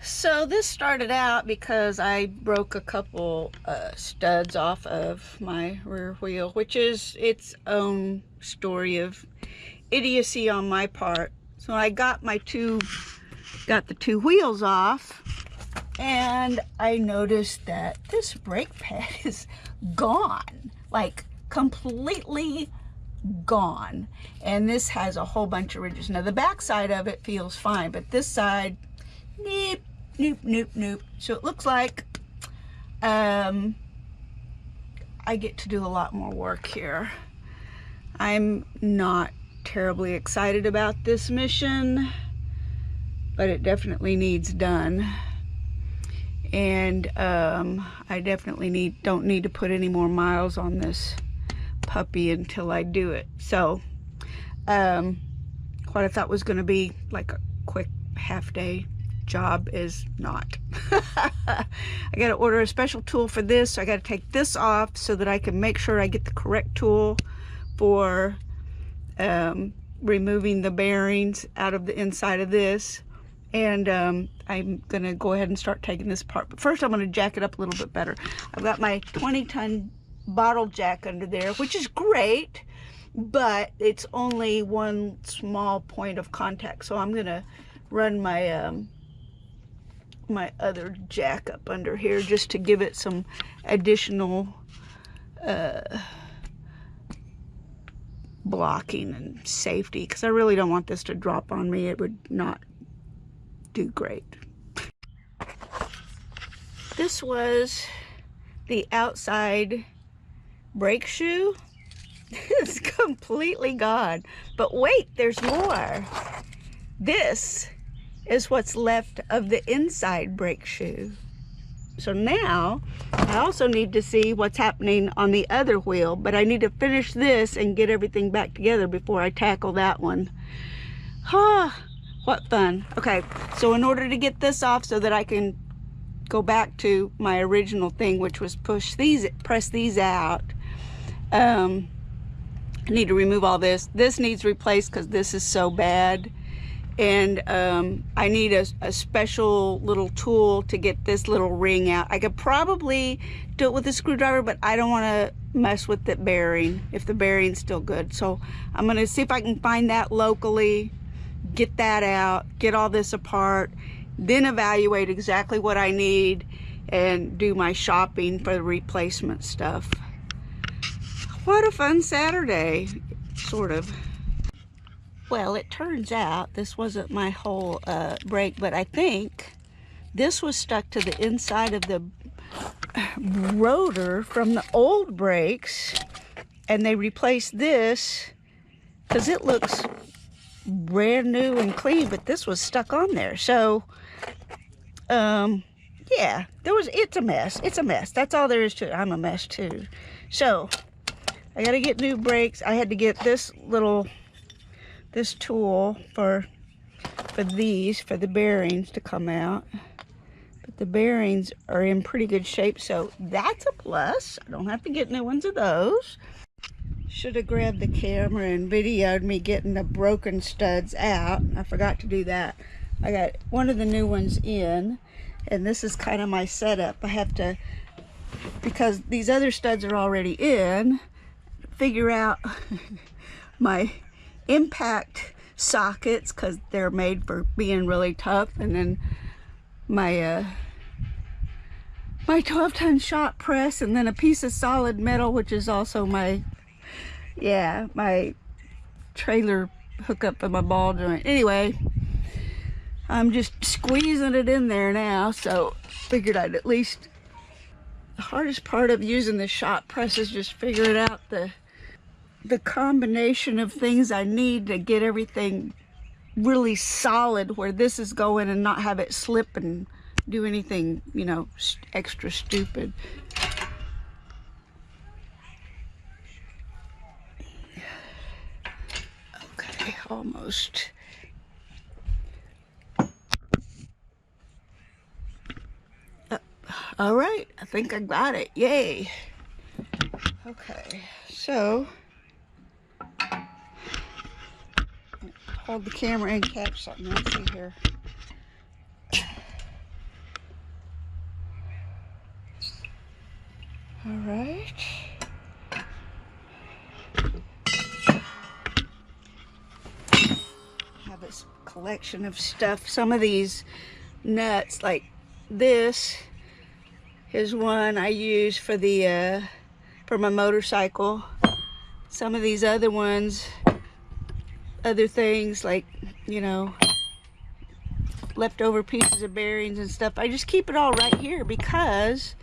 So this started out because I broke a couple studs off of my rear wheel, which is its own story of idiocy on my part. So I got the two wheels off, and I noticed that this brake pad is gone, like completely gone. And this has a whole bunch of ridges. Now the back side of it feels fine, but this side, nope, nope, nope, nope. So it looks like I get to do a lot more work here. I'm not terribly excited about this mission, but it definitely needs done. And I definitely don't need to put any more miles on this puppy until I do it. So what I thought was going to be like a quick half-day job is not. I got to order a special tool for this, so I got to take this off so that I can make sure I get the correct tool for removing the bearings out of the inside of this. And I'm gonna go ahead and start taking this apart, but first I'm gonna jack it up a little bit better. I've got my 20-ton bottle jack under there, which is great, but it's only one small point of contact, so I'm gonna run my my other jack up under here just to give it some additional blocking and safety, because I really don't want this to drop on me. It would not do great. This was the outside brake shoe. It's completely gone. But wait, there's more. This is what's left of the inside brake shoe. So now I also need to see what's happening on the other wheel, but I need to finish this and get everything back together before I tackle that one. What fun. Okay, so in order to get this off so that I can go back to my original thing, which was press these out, I need to remove all this. This needs replaced because this is so bad. And I need a special little tool to get this little ring out. I could probably do it with a screwdriver, but I don't want to mess with the bearing if the bearing's still good. So I'm going to see if I can find that locally, get that out, get all this apart, then evaluate exactly what I need and do my shopping for the replacement stuff. What a fun Saturday, sort of. Well, it turns out this wasn't my whole brake, but I think this was stuck to the inside of the rotor from the old brakes, and they replaced this because it looks brand new and clean, but this was stuck on there. So yeah, it's a mess. It's a mess. That's all there is to it. I'm a mess too. So I got to get new brakes. I had to get this tool for the bearings to come out, but the bearings are in pretty good shape, so that's a plus. I don't have to get new ones of those. Should have grabbed the camera and videoed me getting the broken studs out. I forgot to do that. I got one of the new ones in, and this is kind of my setup. I have to, because these other studs are already in, figure out my impact sockets because they're made for being really tough, and then my my 12-ton shot press, and then a piece of solid metal, which is also my trailer hookup for my ball joint. Anyway, I'm just squeezing it in there now, so figured I'd at least, the hardest part of using the shot press is just figuring out the combination of things I need to get everything really solid where this is going and not have it slip and do anything, you know, extra stupid. Okay, almost. All right, I think I got it. Yay. Okay, so hold the camera and catch something. Let's see here. All right. Have a collection of stuff. Some of these nuts, like this, is one I use for the for my motorcycle. Some of these other ones, other things like, you know, leftover pieces of bearings and stuff, I just keep it all right here because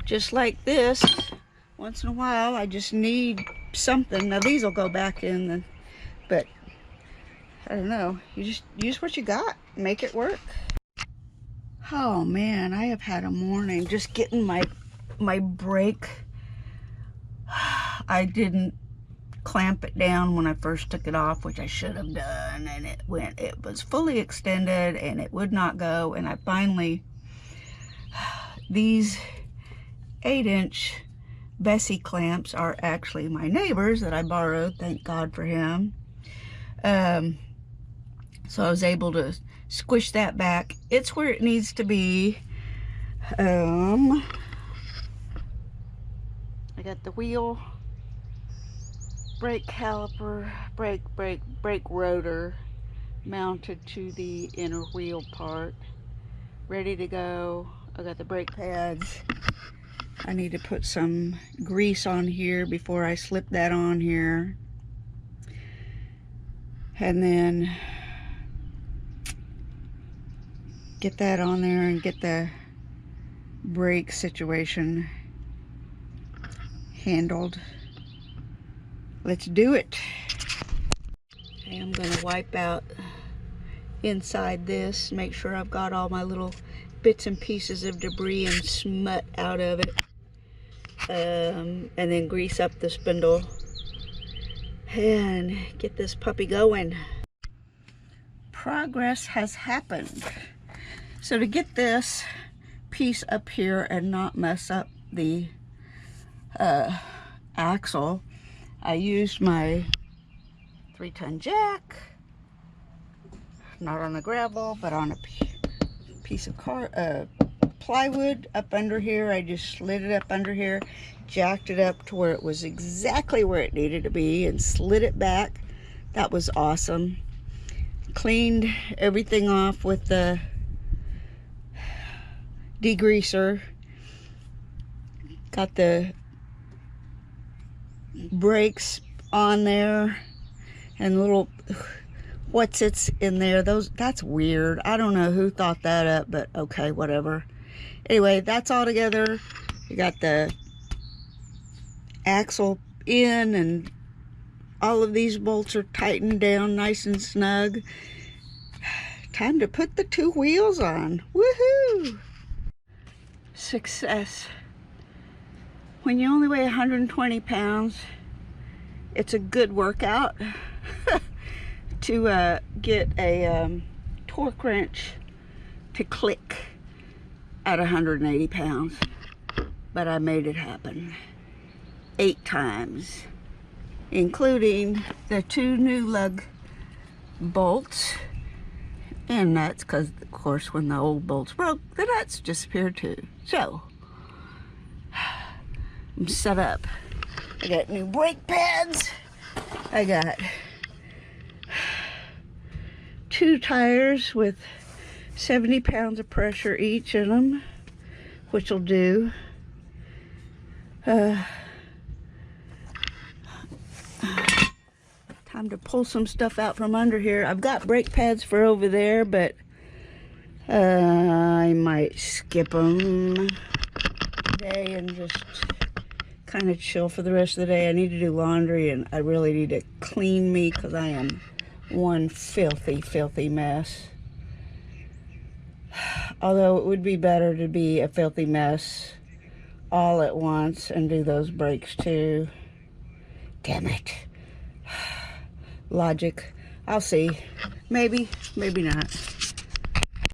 just like this, once in a while I just need something. Now these will go back in, but I don't know, you just use what you got, make it work. Oh man, I have had a morning just getting my brake. I didn't clamp it down when I first took it off, which I should have done, and it was fully extended and it would not go. And I finally, these 8-inch Bessie clamps are actually my neighbor's that I borrowed, thank God for him. So I was able to squish that back. It's where it needs to be. I got the wheel, brake caliper, brake rotor mounted to the inner wheel part, ready to go. I got the brake pads. I need to put some grease on here before I slip that on here, and then get that on there and get the brake situation handled. Let's do it. Okay, I'm gonna wipe out inside this, make sure I've got all my little bits and pieces of debris and smut out of it, and then grease up the spindle and get this puppy going. Progress has happened. So to get this piece up here and not mess up the axle, I used my 3-ton jack, not on the gravel, but on a piece of plywood up under here. I just slid it up under here, jacked it up to where it was exactly where it needed to be, and slid it back. That was awesome. Cleaned everything off with the degreaser. Got the brakes on there and little what's it's in there. That's weird. I don't know who thought that up, but okay, whatever. Anyway, that's all together. You got the axle in, and all of these bolts are tightened down nice and snug. Time to put the 2 wheels on. Woohoo! Success. When you only weigh 120 pounds, it's a good workout to get a torque wrench to click at 180 pounds. But I made it happen 8 times, including the 2 new lug bolts and nuts, because of course when the old bolts broke, the nuts disappeared too. So I'm set up. I got new brake pads. I got 2 tires with 70 pounds of pressure each in them, which will do. Time to pull some stuff out from under here. I've got brake pads for over there, but I might skip them today and just kind of chill for the rest of the day. I need to do laundry, and I really need to clean me because I am one filthy mess. Although it would be better to be a filthy mess all at once and do those brakes too. Damn it. Logic. I'll see. Maybe, maybe not.